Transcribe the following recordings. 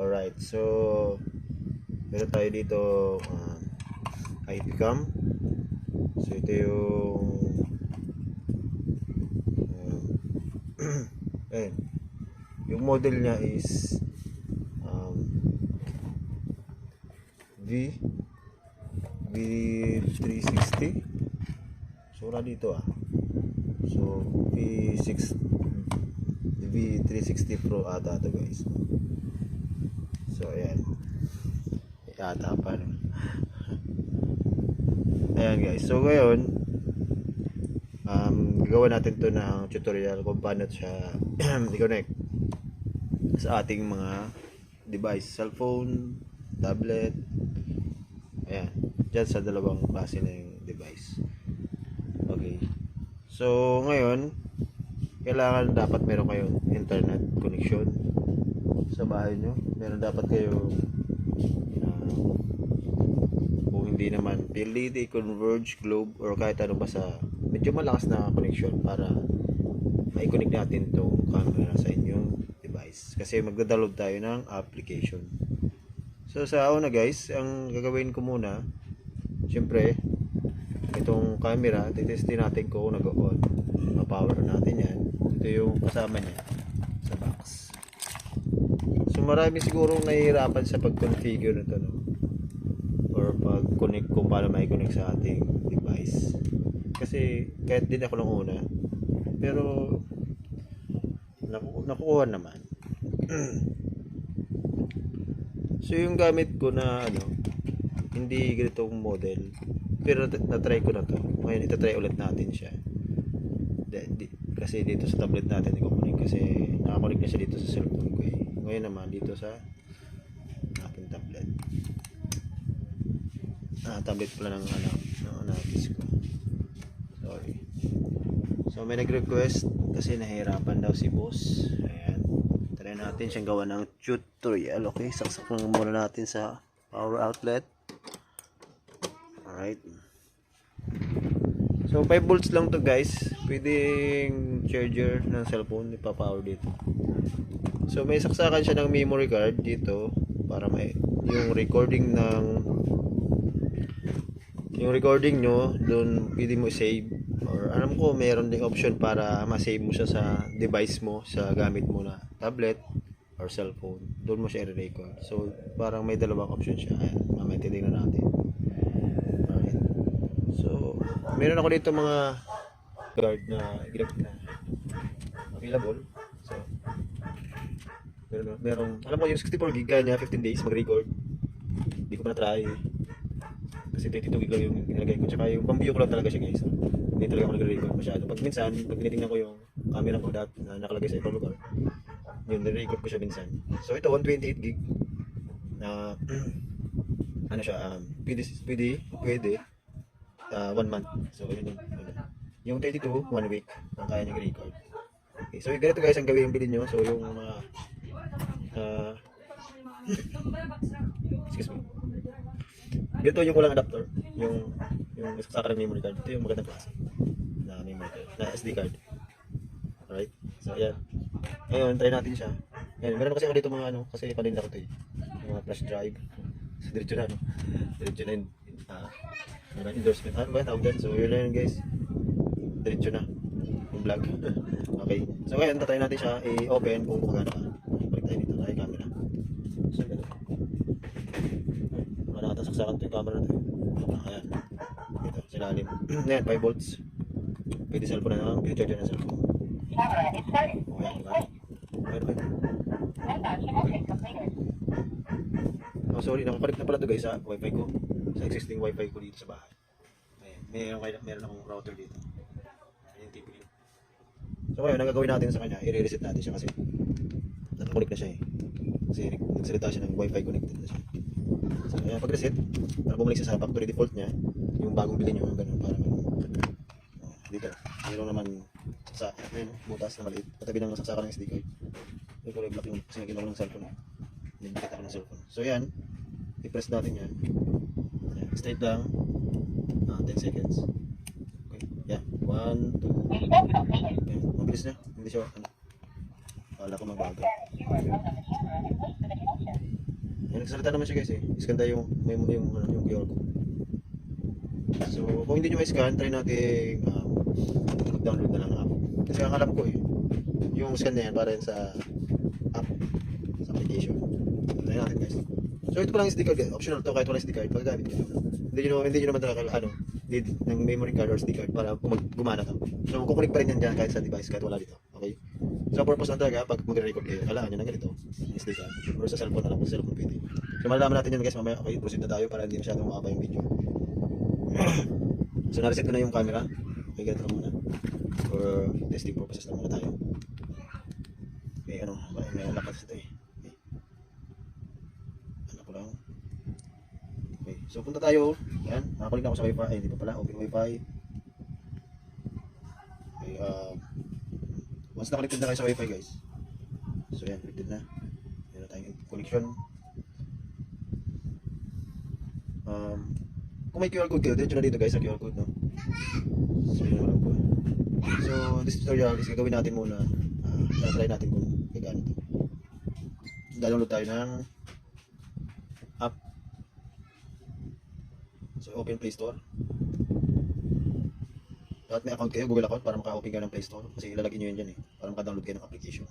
Alright, so meron tayo dito IP cam. So ito yung ayun. Yung model niya is V360. So wala dito So V360 Pro ata to guys. So ayan. Yata pa no? Ayan guys. So ngayon gagawa natin to ng tutorial kung paano siya i-connect sa ating mga device, cellphone, tablet. Ayan. Diyan sa dalawang klase na yung device. Okay. So ngayon kailangan dapat meron kayong internet connection sa bahay nyo. Meron dapat kayong kung hindi naman PLDT, Converge, Globe, or kahit ano ba sa medyo malakas na connection para mai-connect natin tong camera sa inyong device. Kasi magda-download tayo ng application. So sa una guys, ang gagawin ko muna, syempre itong camera, titestin natin kung nag-on. Ma-power natin yan. Ito yung kasama niya sa box. So marami sigurong nahihirapan sa pag-configure nito, no? Or pag-connect kung paano mai-connect sa ating device. Kasi kahit din ako nung una, pero nakukuha naman. So yung gamit ko na hindi ganitong model, pero na-try ko na to. Ngayon itatry ulit natin siya. Kasi dito sa tablet natin i-connect kasi nakakonect na siya dito sa cellphone ko Ngayon naman dito sa aking tablet. Tablet pala ng analysis ko. Sorry. So may nag-request kasi nahihirapan daw si boss. Ayan. Try natin siyang gawa ng tutorial. Okay, saksak lang muna natin sa power outlet. Alright. So 5 volts lang to guys. Pwedeng charger ng cellphone ipa-power dito. So may saksakan siya ng memory card dito para may yung recording nyo doon pwede mo i-save, or alam ko mayroon ding option para ma-save mo siya sa device mo, sa gamit mo na tablet or cellphone. Doon mo siya i-record. So parang may dalawang option siya. Ayan, mamaya titingnan natin. Alright. So meron ako dito mga card na available. So meron alam mo yung 64 gig niya 15 days mag-record. Hindi ko pa na-try kasi 22 gig lang yung nilagay ko, tsaka yung pambio ko lang talaga siya guys. Hindi talaga ako nagre-record masyado. Pag minsan, pag tinitingnan ko yung camera ko na nakalagay sa ibang lugar, yun, nire-record ko siya minsan. So ito 128 gig na ano siya, pwede 1 month. So yun yung 32 1 week ang kaya niya i-record. Okay, so ganito guys ang gawin yung bilhin nyo. So yung mga excuse me, ganito yung kulang adapter, yung saksakan ng memory card. Ito yung magandang klase na memory card, na SD card. Alright, so ayan. Ngayon try natin siya. Ayan, meron kasi ako dito mga kasi paninda ko ito mga flash drive. So diretso na diretso na yung endorsement. Ano ba tawag dyan? So yun na yun guys, diretso na yung vlog. Okay, so ngayon tatry natin siya i-open kung gumagana ka. Balik tayo dito na camera. So ganun, nakatasaksakan ito yung camera natin. Ayan, dito silalim. Ayan, 5 volts. Pwede cellphone na lang, pwede charger na cellphone. Ayan, diba? Oh sorry, nakapalit na pala ito guys sa wifi ko, sa existing wifi ko dito sa bahay. Ayan, meron akong router dito. Ayan, TV. So ngayon, ang gagawin natin sa kanya, i-reset natin siya kasi nakakonect na siya kasi nagsalita siya ng wifi connected na siya. So ayan, pag-reset, para bumalik siya sa factory default niya, yung bagong bilhin nyo, ganun, para dito, mayroon naman butas na maliit, patabi ng saksakan ng SD card. Yung kulay black yung kasi naginawa ng cellphone. Nagbitit ako ng cellphone. So yan, i-press natin yan. Ayan, straight lang. 10 seconds. Okay, yan. 1, 2. Ayan, mabilis na. Hindi siya, Kala ko magbago. Yan, nagsalita naman siya guys eh. Iscan tayo yung QR code. So, kung hindi nyo ma-scan, try natin mag-download na lang app. Kasi ang alam ko eh, yung scan na yan para yan sa app, sa application. So, try natin guys. So, ito pa lang SD card guys. Optional to kahit wala SD card, magagamit nyo. Hindi nyo naman talaga, need ng memory card or SD card para gumana to. So, kukunik pa rin yan dyan kahit sa device, kahit wala dito. Okay? So, purpose lang talaga, pag mag-record kayo, kailangan nyo ng ganito, SD card. Or sa cellphone na lang, kung sa cellphone pwede. So, malalaman natin yan guys mamaya. Okay, proceed na tayo para hindi masyadong mahaba yung video. So, na-reset ko na yung camera. Okay, ganito lang muna. For testing purposes lang muna tayo. Okay, may unlock kasi ito eh. Okay. Unlock ko lang. Okay, so punta tayo. Yan, nakakulik na ako sa wifi. Ay, hindi pa pala. Open wifi. Okay, once na-connected na kayo sa wifi guys. So yan, connected na. Meron tayong connection. Kung may QR code kayo, diretso na dito guys sa QR code, no? So yun naman po. So this tutorial is gagawin natin muna. Try natin kung gagana ito. Download tayo ng app. So open Play Store. Dapat may account kayo, Google account, para maka-open kayo ng Play Store. Kasi ilalagay nyo yun dyan eh, para maka-download kayo ng application.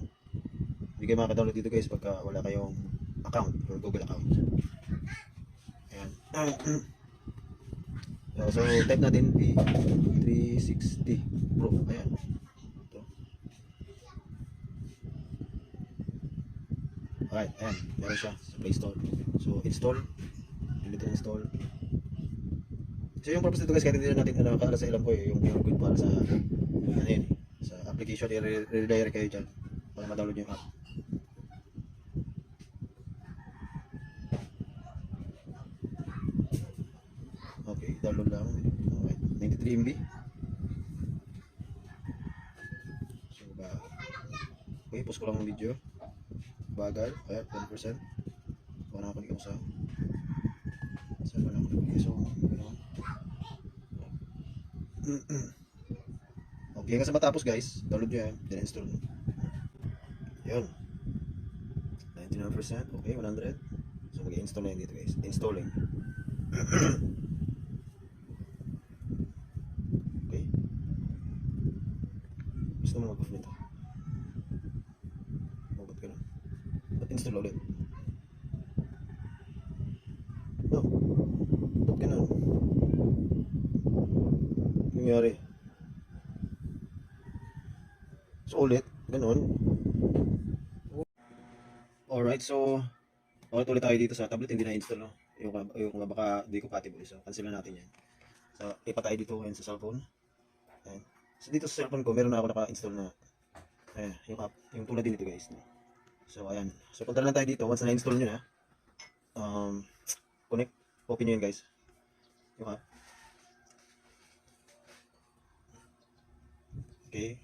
Hindi kayo maka-download dito guys pagka wala kayong account or Google account. Ayan. So type natin P360 Pro. Ayan. Ito. Alright, ayan. Meron siya sa Play Store. So install. Dito install. So yung purpose nito guys, kahit hindi na natin nakakala sa ilang ko yung QR code para sa yun, sa application, i-redirect kayo dyan para ma-download yung app. Okay, download lang. Okay, 93 MB. So okay, post ko lang ng video. Bagal, kaya 10%. Wala ako sa saan ba lang ako. So okay, hanggang sa matapos guys, download nyo yan, then install nyo. Yun, 99%, okay, 100. So mag-install na yan dito guys, installing. Okay, gusto mo mag-off nito. Ba't ka na? Ba't install ulit? No, ba't ka na? Nangyari. So ulit, ganun. Alright, so ulit tayo dito sa tablet, hindi na-install, no? Yung baka di compatible, so cancel na natin yan. So ipa tayo dito ngayon sa cellphone. Ayan. So dito sa cellphone ko, meron na ako naka-install na yung app, yung tulad din ito guys, no? So ayan, so punta lang tayo dito. Once na-install nyo na, connect, open nyo yun guys, yung app. Okay.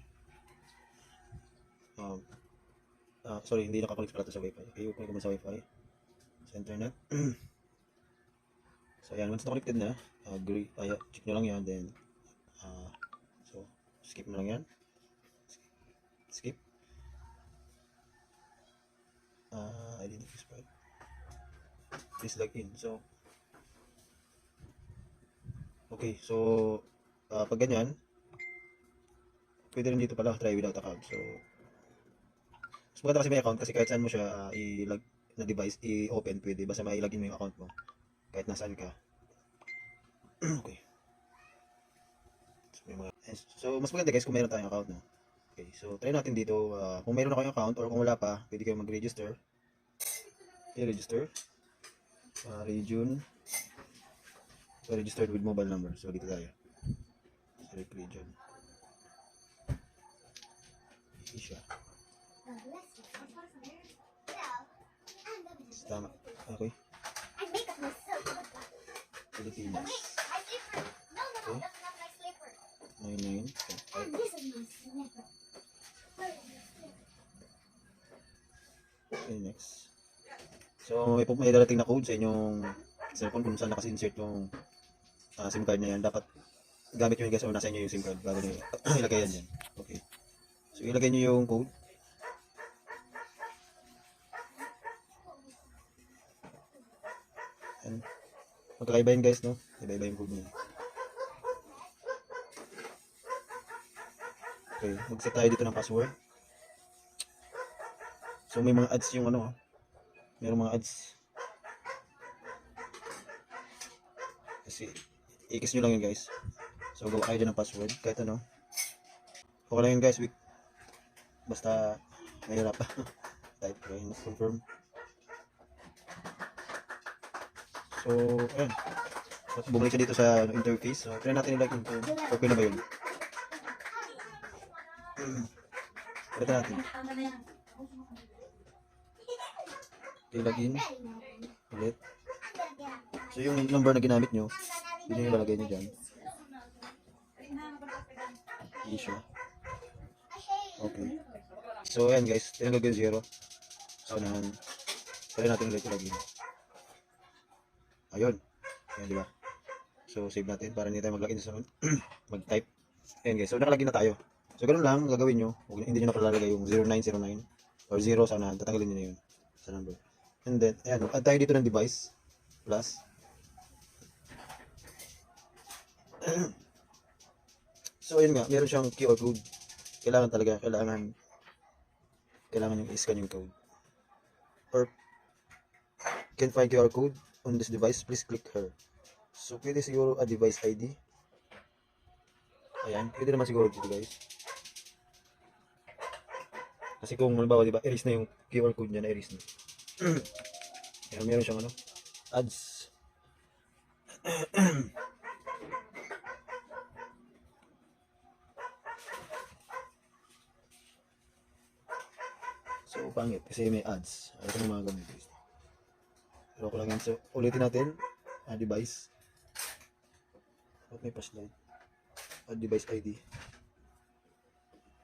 Sorry, hindi nakakonect pala ito sa wifi. Okay, open ko muna sa wifi. Sa internet. So ayan, once na connected na, agree, check nyo lang yan, then so skip mo lang yan. Skip. Identity expired. Please log in. So okay, so pag ganyan, pwede rin dito pala try without account. So mas maganda kasi may account, kasi kahit saan mo siya i-log na device i-open, pwede basta mai-login mo yung account mo kahit nasaan ka. Okay, so mas maganda guys kung meron tayong account, no? Okay, so try natin dito. Kung meron na kayong account or kung wala pa, pwede kayo mag-register. Okay, register region. So registered with mobile number. So dito tayo, select region Asia. Tama. Okay. Pilipinas. Okay. 99. Okay, next. So may darating na code sa inyong cellphone kung saan nakasi-insert yung SIM card na yan. Dapat gamit nyo yun guys, o nasa inyo yung SIM card bago nyo ilagay yan dyan. Okay. So ilagay nyo yung code. Ayan. Magkakaiba yun guys, no? Iba-iba yung code niya. Okay, mag-set tayo dito ng password. So may mga ads yung ano, mayroong mga ads. Kasi i-kiss nyo lang yun guys. So gawa kayo dyan ng password, kahit ano. Okay lang yun guys, basta mahirap. Type ko yun, confirm. So, ayan. Tapos bumalik siya dito sa interface. So, try natin i-like yung code. Okay na ba yun? Try natin. Okay, login. Ulit. So, yung number na ginamit nyo, yun yung ilalagay nyo dyan. Hindi siya. Okay. So, ayan guys. Tinanggag yung 0. So, nahan. Try natin ulit login. Ayun. Ayan, diba? So, save natin para hindi tayo mag-login sa sunod. Mag-type. Ayan guys. So, nakalagin na tayo. So, ganun lang gagawin nyo. Hindi nyo napalalagay yung 0909 or 0 sana. Tatanggalin nyo na yun sa number. And then, ayan. Add tayo dito ng device. Plus. So, ayun nga. Meron siyang QR code. Kailangan talaga. Kailangan yung i-scan yung code. Or, can find QR code on this device. Please click here. So, pwede siguro a device ID. Ayan, pwede naman siguro dito guys. Kasi kung halimbawa, diba, erase na yung QR code niya, na-erase na. Ayan, meron siyang ano, ads. So, pangit kasi may ads. Ito yung mga gamit guys. Pero ko lang yan. So, ulitin natin. Device. At may password. Device ID.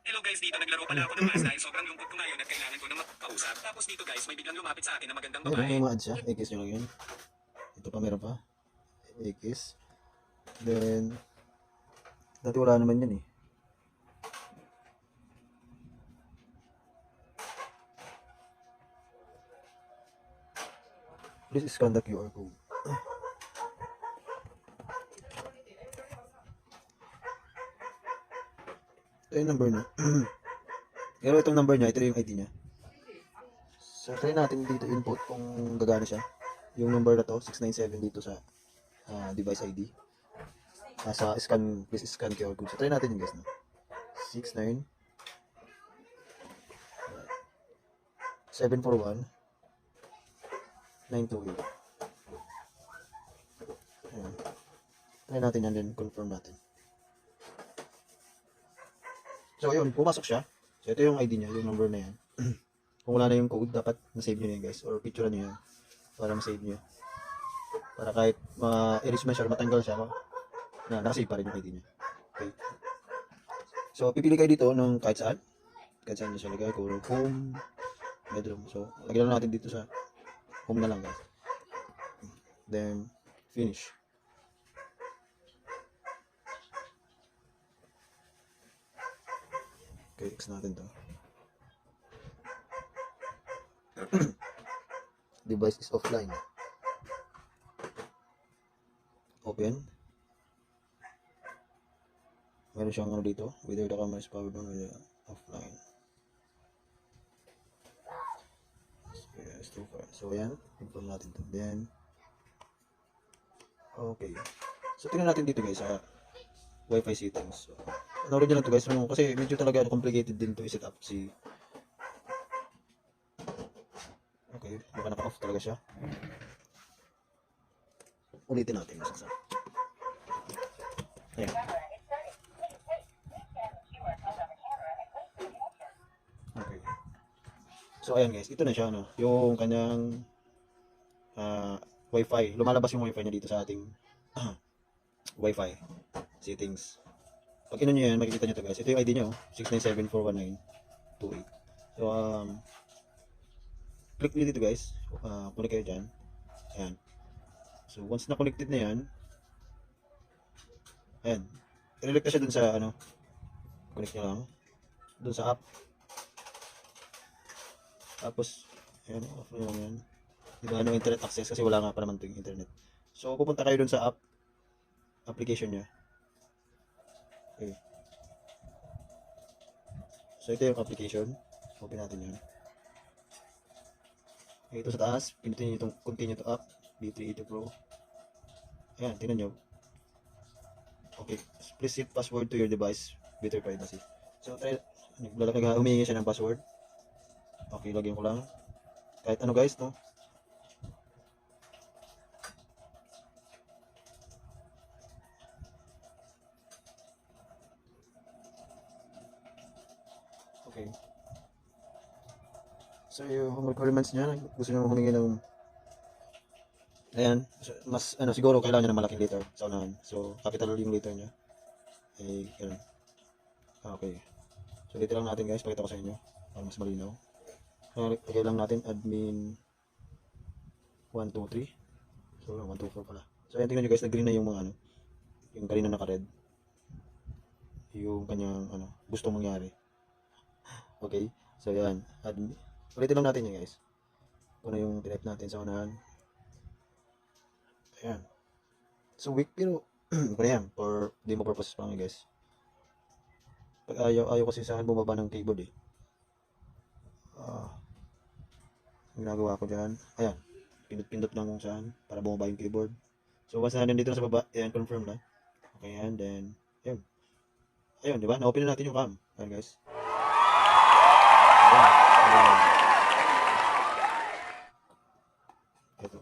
Hello guys, dito naglaro pala ako ng mas dahil sobrang lungkot ko ngayon at kailangan ko na magkausap. Tapos dito guys, may biglang lumapit sa akin na magandang Ayun, babae. may mga ads siya. X nyo lang yun. Ito pa, meron pa. X. Then, dati wala naman yun eh. Please scan the QR code. Ito yung number niya. Pero itong number niya, ito yung ID niya. So, try natin dito input kung gagana siya. Yung number na to, 697 dito sa device ID. Sa scan, please scan QR code. So, try natin yung guys na. 69 741 928. Ayan. Try natin yan din, confirm natin. So, ayun, pumasok siya. So, ito yung ID niya, yung number na yan. Kung wala na yung code, dapat na-save nyo yan guys. Or picture nyo yan para ma-save nyo. Para kahit ma-erase man siya, matanggal siya, nakasave pa rin yung ID niya. Okay. So, pipili kayo dito ng kahit saan. Kahit saan nyo siya lagay. Kung home, bedroom. So, lagyan na natin dito sa home na lang guys. Then, finish. Okay, X natin to. Device is offline. Open. Meron siyang ano dito. Whether the camera is powered on or offline. Yes, too far. So, ayan. Confirm natin to. Then, okay. So, tingnan natin dito guys sa Wi-Fi settings. So, panoorin nyo lang to guys. Kasi medyo talaga complicated din to i-set up si... Okay, baka naka-off talaga siya. Ulitin natin mas isa. Ayan. Okay. So ayan guys, ito na siya no. Yung kanyang Wi-Fi. Lumalabas yung Wi-Fi niya dito sa ating Wi-Fi settings. Pag ino nyo yan, makikita nyo to guys. Ito yung ID nyo, 697419228. So click nyo dito guys. Connect kayo dyan. Ayan. So once na connected na yan, ayan. I-relect na siya dun sa ano. Connect nyo lang. Dun sa app. Tapos, ayan, off nyo lang yan. Diba, no internet access kasi wala nga pa naman yung internet. So, pupunta kayo dun sa application niya. Okay. So, ito yung application. Open natin yan. Okay, ito sa taas, pinutin nyo itong continue to app, B382 Pro. Ayan, tingnan nyo. Okay, please set password to your device, better privacy. So, humingi siya ng password. Okay, lagyan ko lang. Kahit ano guys, no? Okay. So, yung requirements niya, gusto niyo humingi ng ayan, mas ano siguro kailangan niya ng malaking liter sa unahan. So, capital yung liter niya. Eh, ganun. Okay. So, dito lang natin guys, pakita ko sa inyo para mas malinaw. Lagay lang natin admin 123. So, 124 pala. So, ayan, tingnan nyo guys, nag-green na yung mga ano, yung kanina naka-red. Yung kanyang ano, gustong mangyari. Okay. So, ayan, admin. Ulitin lang natin yan guys. Kung ano yung type natin sa unahan. Ayan. So, weak pero ano yan, for demo purposes pa nga guys. Pag ayaw kasi sa akin bumaba ng keyboard eh. Ginagawa ko dyan. Ayan. Pindot-pindot lang kung saan para bumaba yung keyboard. So, once na nandito na sa baba, ayan, confirm na. Okay, and then, yun. Ayun, di ba? Na-open na natin yung cam. Ayan guys. Ayan. Ayan. Ito.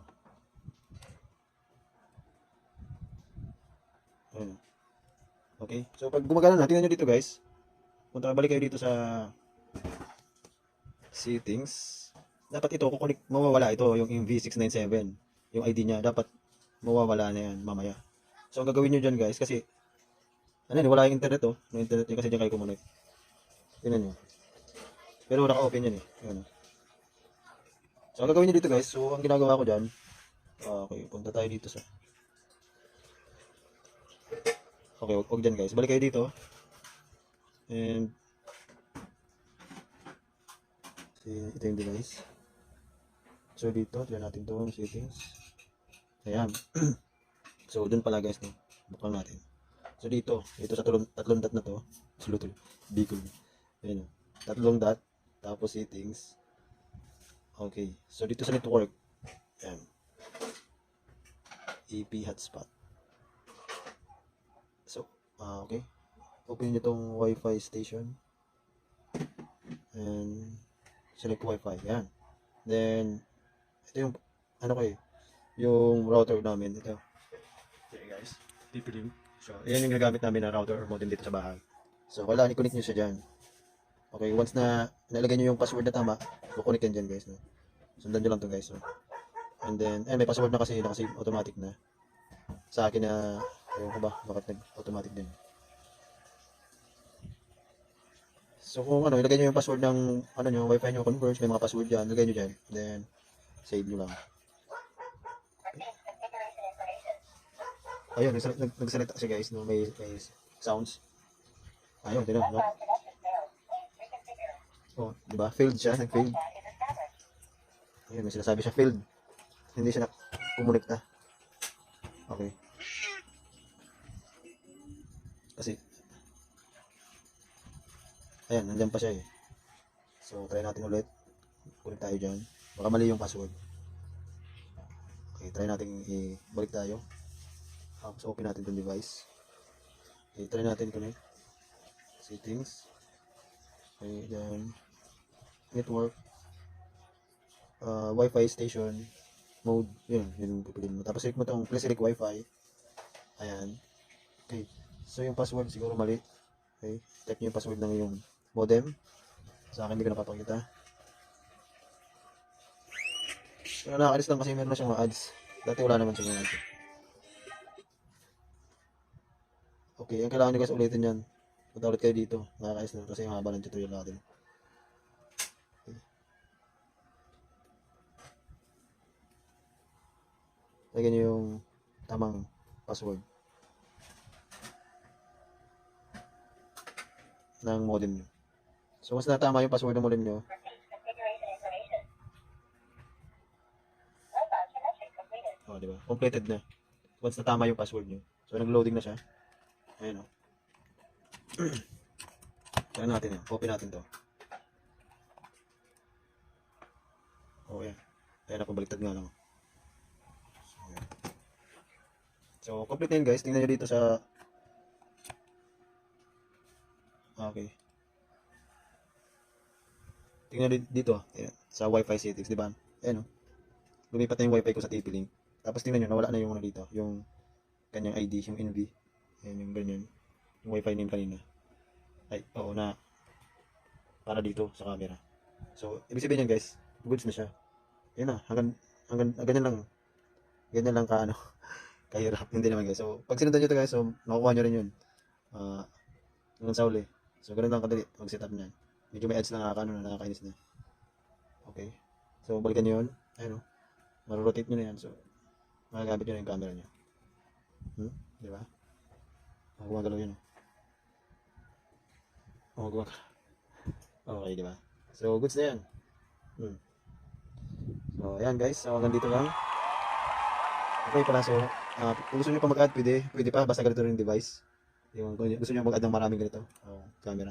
Ayan. Okay. So, pag gumagana na, tingnan nyo dito guys. Balik kayo dito sa settings. Dapat ito, mawawala ito, yung MV697. Yung ID niya, dapat mawawala na yan mamaya. So, ang gagawin nyo dyan guys, kasi, ano wala yung internet oh. No internet yun kasi dyan kayo kumonect. Tingnan nyo. Pero naka-open yan eh. Ayan. So, ang gagawin nyo dito guys, so, ang ginagawa ko dyan, okay, punta tayo dito sa, okay, huwag dyan guys. Balik kayo dito. And, ito yung device. So, dito, tignan natin to, settings. Ayan. So, dun pala guys, no? Bukang natin. So, dito sa tatlong dot na to, tuloy, Bicol. Ayan, tatlong dot, tapos settings. Okay. So, dito sa network, ayan. EP hotspot. So, okay. Open nyo itong Wi-Fi station. And, select Wi-Fi. Yan. Then, ito yung, ano ko yung router namin. Ito. Okay guys. TP-Link. So, yan yung gagamit namin na router or modem dito sa bahay. So, kailangan i-connect nyo siya dyan. Okay, once na nalagay nyo yung password na tama, kukunik yan dyan guys. No? Sundan nyo lang to guys. No? And then, may password na kasi, nakasave automatic na. Sa akin na, ayun ko ba, bakit nag-automatic din. So kung ano, ilagay nyo yung password ng ano nyo, wifi nyo, Converge, may mga password dyan, ilagay nyo dyan, then save nyo lang. Ayun, nagsalita kasi guys, no, may sounds. Ayun, tinan, no? Oh, di ba? Failed siya, nag-failed. Ayun, may sinasabi siya, failed. Hindi siya na-kumonekta. Okay. Kasi, ayan, nandyan pa siya eh. So, try natin ulit. Connect tayo dyan. Baka mali yung password. Okay, try natin i-balik tayo. Tapos open natin itong device. Okay, try natin connect. Settings. Okay, then network. Wi-Fi station. Mode. Yun yung pipiliin mo. Tapos select mo itong please select Wi-Fi. Ayan. Okay. So, yung password siguro mali. Okay. Type nyo yung password ng yung modem. Sa akin hindi ko napapakita. Pero nakakainis lang kasi meron na siyang mga ads. Dati wala naman siyang mga ads. Okay, ang kailangan nyo guys ulitin yan. Punta ulit kayo dito. Nakakainis lang kasi ang haba ng tutorial natin. Okay. Lagyan nyo yung tamang password ng modem nyo. So, once natama yung password ng modem nyo, di ba? Completed na. Once na tama yung password nyo. So, nag-loading na siya. Ayan, o. Kaya natin yan. Copy natin to. O, ayan. Ayan na, pabaliktad nga lang. So, ayan. So, complete na yun guys. Tingnan nyo dito sa... Okay. Tingnan nyo dito. Ayan. Sa Wi-Fi settings, di ba? Ayan, o. Lumipat na yung Wi-Fi ko sa TP-Link. Tapos tingnan nyo, nawala na yung ano dito. Yung kanyang ID, yung NV. Ayan, yung ganyan. Yung Wi-Fi name kanina. Ay, oo na. Para dito sa camera. So, ibig sabihin yan guys, goods na siya. Yan na, hanggang ganyan lang. Ganyan lang ka, ano, kahirap. Hindi naman guys. So, pag sinundan nyo ito guys, so, nakukuha nyo rin yun. Hanggang sa uli. So, ganun lang kadali, mag-setup nyan. Medyo may ads na nakakainis na. Okay. So, balikan nyo yun. Ayun o. Marurotate nyo na yan. So, magagamit nyo na yung camera nyo. Di ba? Gumagalaw yun. Gumagalaw. Okay, di ba? So, goods na yan. So, ayan guys. So, hanggang dito lang. Okay pala. So, kung gusto nyo pa mag-add, pwede pa. Basta ganito rin yung device. Yung, kung gusto nyo mag-add ng maraming ganito. Camera.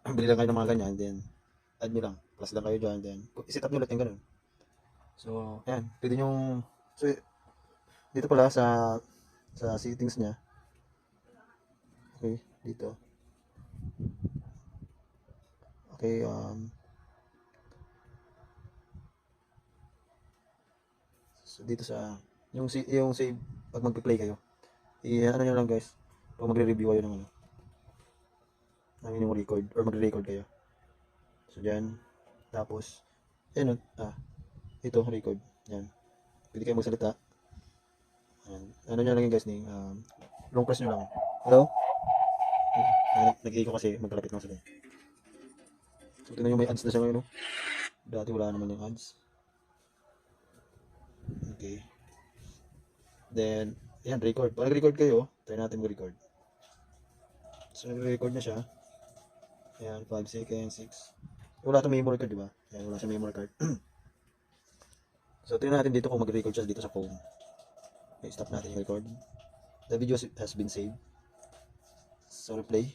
Bili lang kayo ng mga ganyan. Then, add nyo lang. Plus lang kayo dyan. Then, set up nyo ulit yung ganun. So, ayan. Pwede nyo... So, dito pala sa settings niya. Okay, dito. Okay, so dito sa yung save pag magpe-play kayo. Ano niyo lang guys, pag magre-review kayo ng ano. Ng yung record or magre-record kayo. So diyan, tapos ito record. Yan. Pwede kayo magsalita. Ayan. Ano nyo lang yun guys, long press nyo lang. Hello? Nag-i-echo kasi magkalapit lang sila. So, tingnan nyo may ads na siya ngayon, no? Dati wala naman yung ads. Okay. Then, ayan, record. Pag nag-record kayo, try natin mag-record. So, nag-record na siya. Ayan, 5 seconds, 6. Wala itong memory card, diba? Ayan, wala siya memory card. So, tingnan natin dito kung mag-record siya dito sa phone. Okay, stop natin yung record. The video has been saved. So, replay.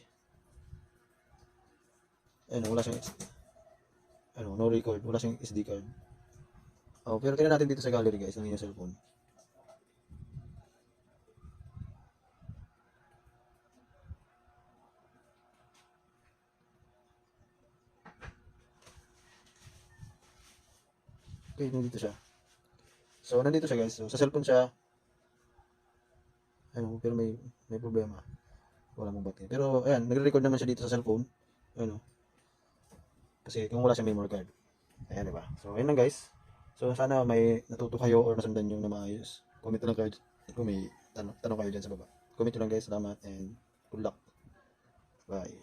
Ayun, wala siyang no record. Wala siyang SD card. Pero tingnan natin dito sa gallery guys, ng inyong cellphone. Okay, nandito siya. So, nandito siya guys. So, sa cellphone siya, pero may problema. Wala mong battery. Pero, ayan, nagre-record naman siya dito sa cellphone. Kasi kung wala siyang memory card. Ayan, diba? So, ayun lang guys. So, sana may natuto kayo or nasundan nyo na maayos. Comment lang kayo kung may tanong kayo dyan sa baba. Comment lang guys. Salamat and good luck. Bye.